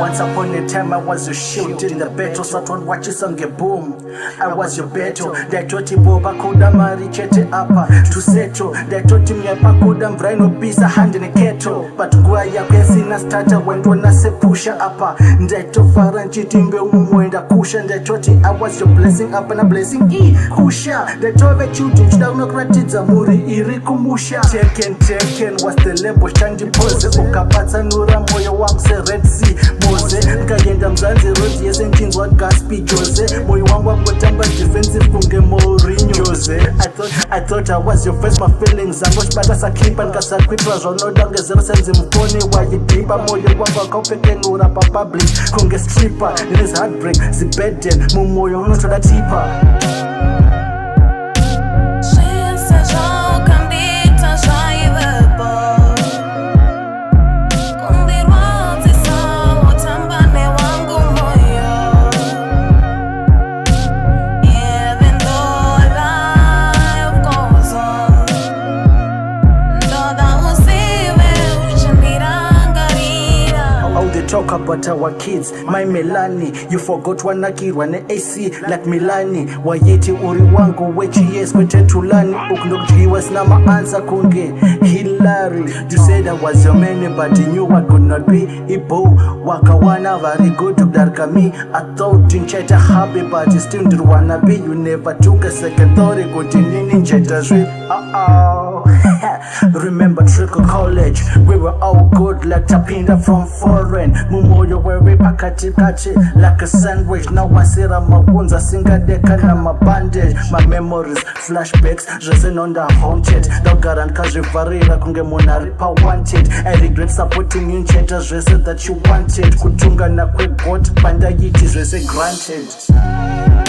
Once upon a time I was your shield in the battle. Satwan wachisonge boom, I was your battle. Ndaitoti boba kuda mari chete apa to settle. Ndaitoti myepa kuda mvraino bisa hand in a kettle. But nguwa yako yasina starter wendo nase pusha apa. Ndaitofara nchitimbe umwenda kusha. Ndaitoti I was your blessing up and a blessing kusha. Ndaitove chudu chida unokuratidza muri iri kumusha. Taken was the label shandi pose. Ukapatsanura moyo wangu se Red Sea Mose. Nkayenda mzanzi road yese nchinzwa Gaspi Jose. Moyo wangu wakotamba defensive kunge Mourinho Jose. I thought I was your first, my feelings angoshibata sakhipa nkasakwitwa zvonoda ngezero senzi mufoni wayidipa. Moyo wangu wakaupekenura papublic kunge stripper. It is heartbreak zibeden mumoyo unotoda tipa. Talk about our kids, my Melanie. You forgot wanakirwa ne AC like Milani. Wayeti uri wangu wechi yes kwete tulani. Ukundokjiwa sina maansa kunge Hillary. You said I was your man but you knew I could not be Ibo. Wakawana very good to darkami. I thought in cheta happy but you still didn't wanna be. You never took a second thought it could in cheta sweet. Remember Trickle College, we were all good like Tapinda from foreign. Mumoyo wewe pakati like a sandwich. Now I see magunza singa deka na my bandage. My memories, flashbacks, resin on the haunted. Dogaran kazi varira kunge monaripa wanted. I regret supporting you in changes resin that you wanted. Kutunga na kwe got panda yiti resin granted.